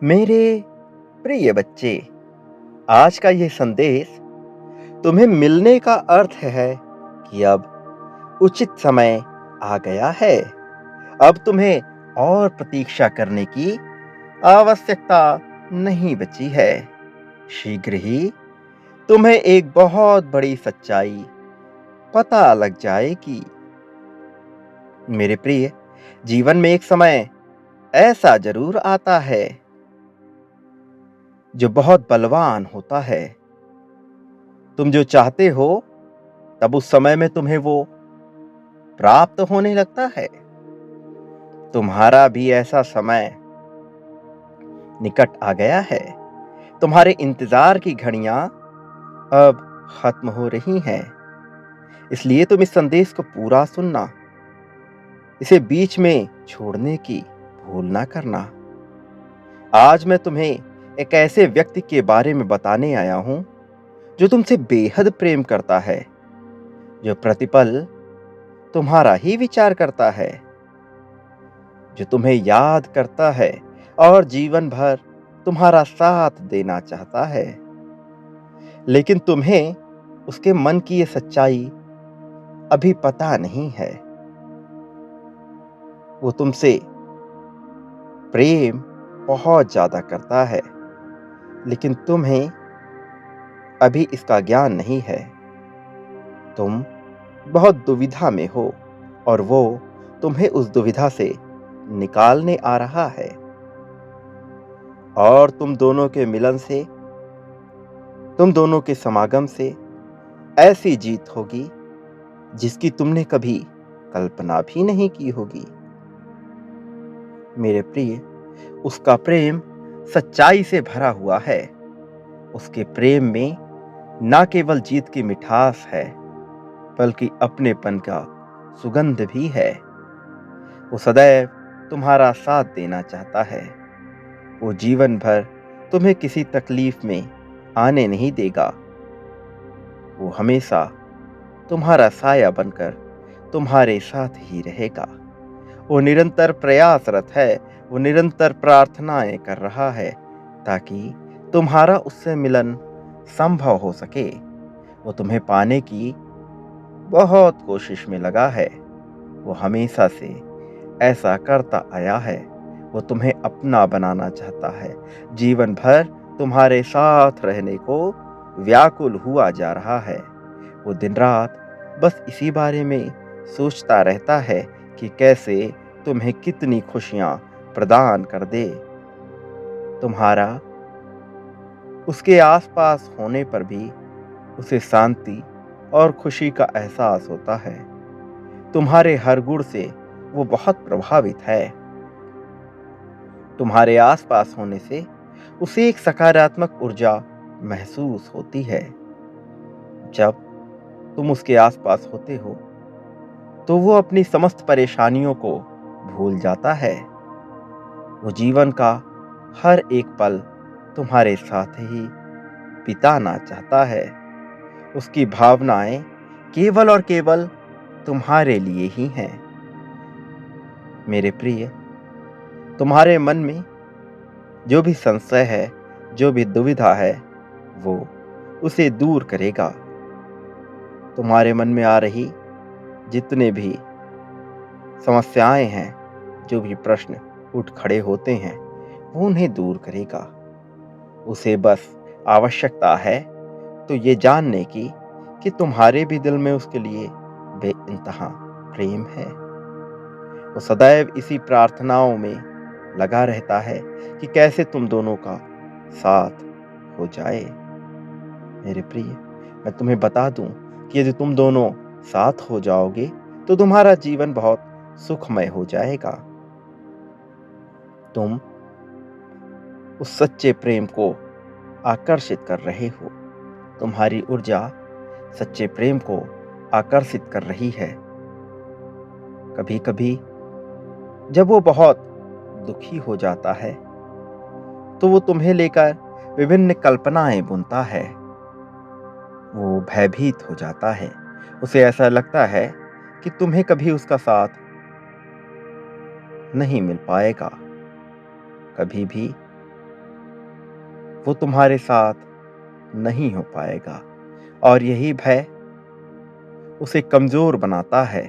मेरे प्रिय बच्चे, आज का ये संदेश तुम्हें मिलने का अर्थ है कि अब उचित समय आ गया है। अब तुम्हें और प्रतीक्षा करने की आवश्यकता नहीं बची है। शीघ्र ही तुम्हें एक बहुत बड़ी सच्चाई पता लग जाएगी। मेरे प्रिय, जीवन में एक समय ऐसा जरूर आता है जो बहुत बलवान होता है। तुम जो चाहते हो तब उस समय में तुम्हें वो प्राप्त होने लगता है। तुम्हारा भी ऐसा समय निकट आ गया है। तुम्हारे इंतजार की घड़ियां अब खत्म हो रही हैं। इसलिए तुम इस संदेश को पूरा सुनना, इसे बीच में छोड़ने की भूल ना करना। आज मैं तुम्हें एक ऐसे व्यक्ति के बारे में बताने आया हूं जो तुमसे बेहद प्रेम करता है, जो प्रतिपल तुम्हारा ही विचार करता है, जो तुम्हें याद करता है और जीवन भर तुम्हारा साथ देना चाहता है। लेकिन तुम्हें उसके मन की ये सच्चाई अभी पता नहीं है। वो तुमसे प्रेम बहुत ज्यादा करता है, लेकिन तुम्हें अभी इसका ज्ञान नहीं है। तुम बहुत दुविधा में हो और वो तुम्हें उस दुविधा से निकालने आ रहा है। और तुम दोनों के मिलन से, तुम दोनों के समागम से ऐसी जीत होगी जिसकी तुमने कभी कल्पना भी नहीं की होगी। मेरे प्रिय, उसका प्रेम सच्चाई से भरा हुआ है। उसके प्रेम में ना केवल जीत की मिठास है, बल्कि अपनेपन का सुगंध भी है। वो सदैव तुम्हारा साथ देना चाहता है। वो जीवन भर तुम्हें किसी तकलीफ में आने नहीं देगा। वो हमेशा तुम्हारा साया बनकर तुम्हारे साथ ही रहेगा। वो निरंतर प्रयासरत है, वो निरंतर प्रार्थनाएं कर रहा है ताकि तुम्हारा उससे मिलन संभव हो सके। वो तुम्हें पाने की बहुत कोशिश में लगा है। वो हमेशा से ऐसा करता आया है। वो तुम्हें अपना बनाना चाहता है। जीवन भर तुम्हारे साथ रहने को व्याकुल हुआ जा रहा है। वो दिन रात बस इसी बारे में सोचता रहता है कि कैसे तुम्हें कितनी खुशियां प्रदान कर दे। तुम्हारा उसके आसपास होने पर भी उसे शांति और खुशी का एहसास होता है। तुम्हारे हर गुण से वो बहुत प्रभावित है। तुम्हारे आसपास होने से उसे एक सकारात्मक ऊर्जा महसूस होती है। जब तुम उसके आसपास होते हो तो वो अपनी समस्त परेशानियों को भूल जाता है। वो जीवन का हर एक पल तुम्हारे साथ ही बिताना चाहता है। उसकी भावनाएं केवल और केवल तुम्हारे लिए ही हैं। मेरे प्रिय, तुम्हारे मन में जो भी संशय है, जो भी दुविधा है, वो उसे दूर करेगा। तुम्हारे मन में आ रही जितने भी समस्याएं हैं, जो भी प्रश्न उठ खड़े होते हैं, वो उन्हें दूर करेगा। उसे बस आवश्यकता है तो ये जानने की कि तुम्हारे भी दिल में उसके लिए बेइंतहा प्रेम है। वो सदैव इसी प्रार्थनाओं में लगा रहता है कि कैसे तुम दोनों का साथ हो जाए। मेरे प्रिय, मैं तुम्हें बता दूं कि यदि तुम दोनों साथ हो जाओगे तो तुम्हारा जीवन बहुत सुखमय हो जाएगा। तुम उस सच्चे प्रेम को आकर्षित कर रहे हो। तुम्हारी ऊर्जा सच्चे प्रेम को आकर्षित कर रही है। कभी कभी जब वो बहुत दुखी हो जाता है तो वो तुम्हें लेकर विभिन्न कल्पनाएं बुनता है। वो भयभीत हो जाता है। उसे ऐसा लगता है कि तुम्हें कभी उसका साथ नहीं मिल पाएगा। कभी भी वो तुम्हारे साथ नहीं हो पाएगा और यही भय उसे कमजोर बनाता है।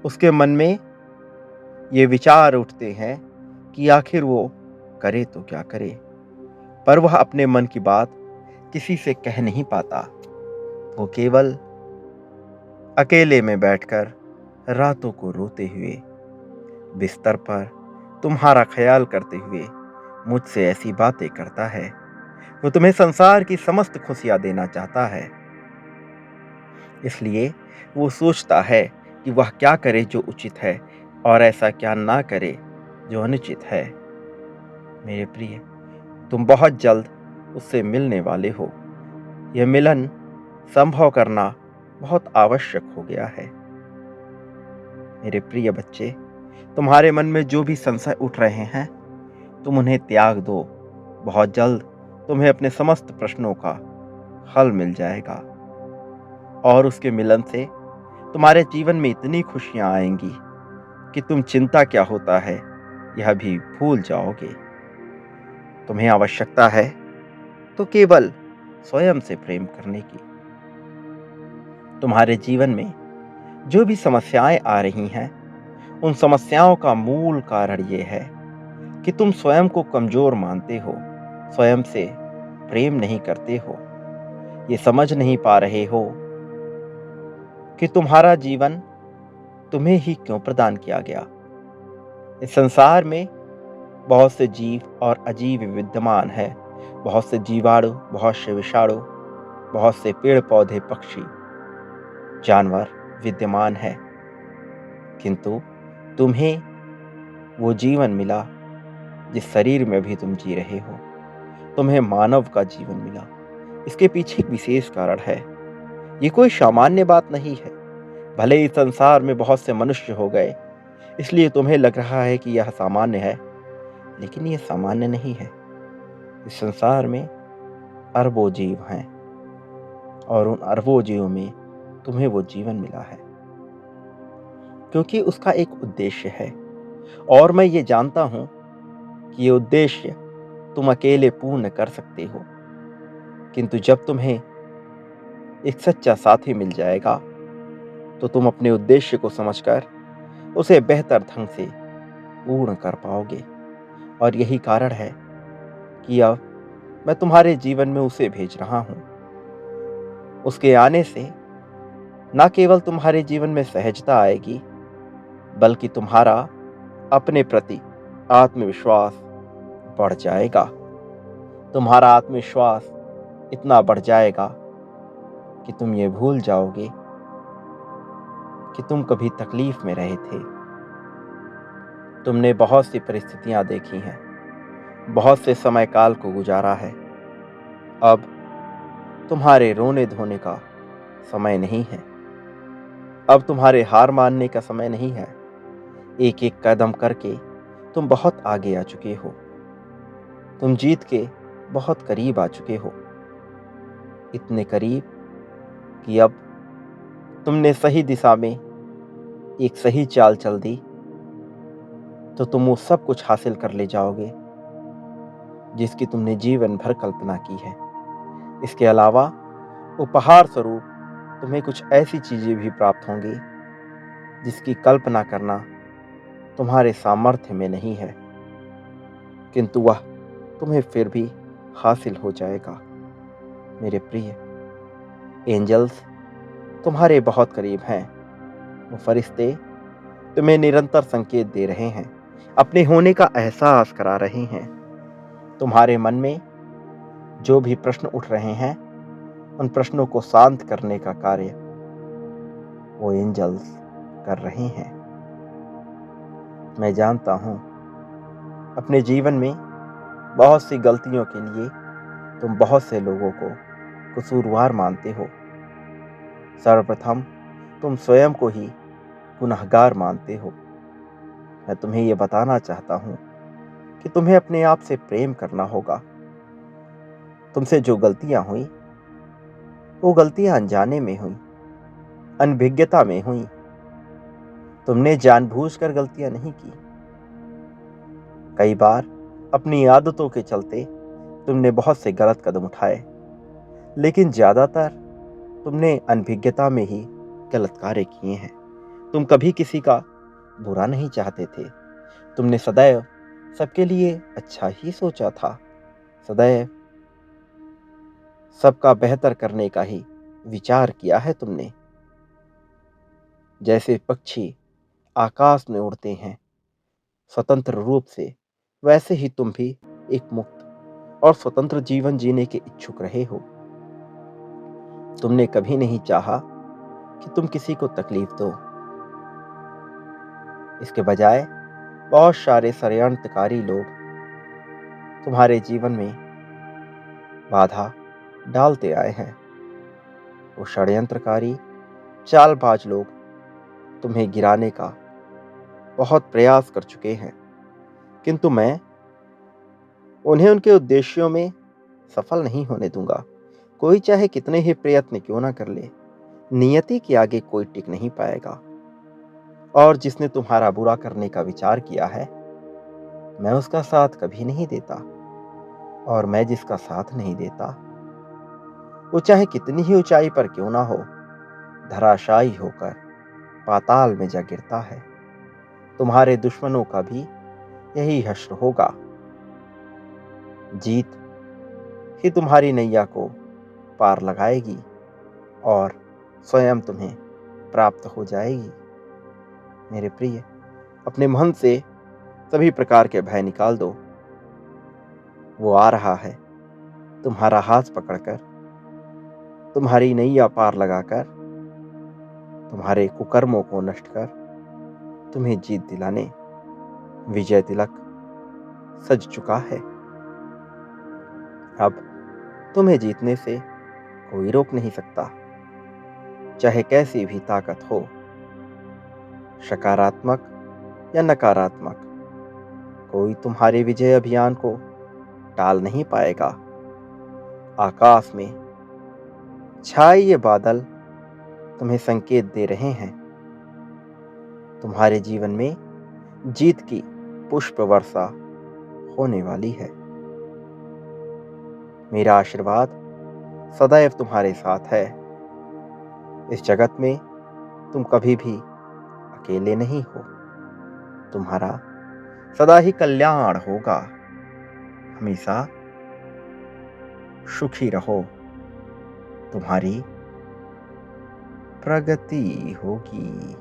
उसके मन में ये विचार उठते हैं कि आखिर वो करे तो क्या करे, पर वह अपने मन की बात किसी से कह नहीं पाता। वो केवल अकेले में बैठकर रातों को रोते हुए बिस्तर पर तुम्हारा ख्याल करते हुए मुझसे ऐसी बातें करता है। वो तुम्हें संसार की समस्त खुशियां देना चाहता है, इसलिए वो सोचता है कि वह क्या करे जो उचित है और ऐसा क्या ना करे जो अनुचित है। मेरे प्रिय, तुम बहुत जल्द उससे मिलने वाले हो। यह मिलन संभव करना बहुत आवश्यक हो गया है। मेरे प्रिय बच्चे, तुम्हारे मन में जो भी संशय उठ रहे हैं, तुम उन्हें त्याग दो। बहुत जल्द तुम्हें अपने समस्त प्रश्नों का हल मिल जाएगा और उसके मिलन से तुम्हारे जीवन में इतनी खुशियां आएंगी कि तुम चिंता क्या होता है यह भी भूल जाओगे। तुम्हें आवश्यकता है तो केवल स्वयं से प्रेम करने की। तुम्हारे जीवन में जो भी समस्याएं आ रही हैं, उन समस्याओं का मूल कारण ये है कि तुम स्वयं को कमजोर मानते हो, स्वयं से प्रेम नहीं करते हो। ये समझ नहीं पा रहे हो कि तुम्हारा जीवन तुम्हें ही क्यों प्रदान किया गया। इस संसार में बहुत से जीव और अजीब विद्यमान है। बहुत से जीवाणु, बहुत से विषाणु, बहुत से पेड़ पौधे, पक्षी, जानवर विद्यमान है, किंतु तुम्हें वो जीवन मिला जिस शरीर में भी तुम जी रहे हो। तुम्हें मानव का जीवन मिला। इसके पीछे एक विशेष कारण है। ये कोई सामान्य बात नहीं है। भले ही संसार में बहुत से मनुष्य हो गए, इसलिए तुम्हें लग रहा है कि यह सामान्य है, लेकिन यह सामान्य नहीं है। इस संसार में अरबों जीव हैं और उन अरबों जीवों में तुम्हें वो जीवन मिला है क्योंकि उसका एक उद्देश्य है। और मैं ये जानता हूं कि ये उद्देश्य तुम अकेले पूर्ण कर सकते हो, किंतु जब तुम्हें एक सच्चा साथी मिल जाएगा तो तुम अपने उद्देश्य को समझकर उसे बेहतर ढंग से पूर्ण कर पाओगे। और यही कारण है कि अब मैं तुम्हारे जीवन में उसे भेज रहा हूं। उसके आने से न केवल तुम्हारे जीवन में सहजता आएगी, बल्कि तुम्हारा अपने प्रति आत्मविश्वास बढ़ जाएगा। तुम्हारा आत्मविश्वास इतना बढ़ जाएगा कि तुम ये भूल जाओगे कि तुम कभी तकलीफ में रहे थे। तुमने बहुत सी परिस्थितियां देखी हैं, बहुत से समय काल को गुजारा है। अब तुम्हारे रोने धोने का समय नहीं है। अब तुम्हारे हार मानने का समय नहीं है। एक एक कदम करके तुम बहुत आगे आ चुके हो। तुम जीत के बहुत करीब आ चुके हो, इतने करीब कि अब तुमने सही दिशा में एक सही चाल चल दी तो तुम वो सब कुछ हासिल कर ले जाओगे जिसकी तुमने जीवन भर कल्पना की है। इसके अलावा उपहार स्वरूप तुम्हें कुछ ऐसी चीजें भी प्राप्त होंगी जिसकी कल्पना करना तुम्हारे सामर्थ्य में नहीं है, किंतु वह तुम्हें फिर भी हासिल हो जाएगा। मेरे प्रिय, एंजल्स तुम्हारे बहुत करीब हैं। वो फरिश्ते तुम्हें निरंतर संकेत दे रहे हैं, अपने होने का एहसास करा रहे हैं। तुम्हारे मन में जो भी प्रश्न उठ रहे हैं, उन प्रश्नों को शांत करने का कार्य वो एंजल्स कर रहे हैं। मैं जानता हूं अपने जीवन में बहुत सी गलतियों के लिए तुम बहुत से लोगों को कसूरवार मानते हो। सर्वप्रथम तुम स्वयं को ही गुनहगार मानते हो। मैं तुम्हें यह बताना चाहता हूं कि तुम्हें अपने आप से प्रेम करना होगा। तुमसे जो गलतियां हुई, वो गलतियां अनजाने में हुई, अनभिज्ञता में हुई। तुमने जानबूझकर गलतियां नहीं की। कई बार अपनी आदतों के चलते तुमने बहुत से गलत कदम उठाए, लेकिन ज्यादातर तुमने अनभिज्ञता में ही गलत कार्य किए हैं। तुम कभी किसी का बुरा नहीं चाहते थे। तुमने सदैव सबके लिए अच्छा ही सोचा था। सदैव सबका बेहतर करने का ही विचार किया है तुमने। जैसे पक्षी आकाश में उड़ते हैं स्वतंत्र रूप से, वैसे ही तुम भी एक मुक्त और स्वतंत्र जीवन जीने के इच्छुक रहे हो। तुमने कभी नहीं चाहा कि तुम किसी को तकलीफ दो। इसके बजाय बहुत सारे षड्यंत्रकारी लोग तुम्हारे जीवन में बाधा डालते आए हैं। वो षड्यंत्रकारी चालबाज लोग तुम्हें गिराने का बहुत प्रयास कर चुके हैं, किंतु मैं उन्हें उनके उद्देश्यों में सफल नहीं होने दूंगा। कोई चाहे कितने ही प्रयत्न क्यों ना कर ले, नियति के आगे कोई टिक नहीं पाएगा। और जिसने तुम्हारा बुरा करने का विचार किया है, मैं उसका साथ कभी नहीं देता। और मैं जिसका साथ नहीं देता, वो चाहे कितनी ही ऊंचाई पर क्यों ना हो, धराशायी होकर पाताल में जा गिरता है। तुम्हारे दुश्मनों का भी यही हश्र होगा। जीत ही तुम्हारी नैया को पार लगाएगी और स्वयं तुम्हें प्राप्त हो जाएगी। मेरे प्रिय, अपने मन से सभी प्रकार के भय निकाल दो। वो आ रहा है तुम्हारा हाथ पकड़कर, तुम्हारी नैया पार लगाकर, तुम्हारे कुकर्मों को नष्ट कर तुम्हें जीत दिलाने विजय तिलक सज चुका है। अब तुम्हें जीतने से कोई रोक नहीं सकता, चाहे कैसी भी ताकत हो, सकारात्मक या नकारात्मक। कोई तुम्हारे विजय अभियान को टाल नहीं पाएगा। आकाश में छाए ये बादल तुम्हें संकेत दे रहे हैं। तुम्हारे जीवन में जीत की पुष्प वर्षा होने वाली है। मेरा आशीर्वाद सदैव तुम्हारे साथ है। इस जगत में तुम कभी भी अकेले नहीं हो। तुम्हारा सदा ही कल्याण होगा। हमेशा सुखी रहो। तुम्हारी प्रगति होगी।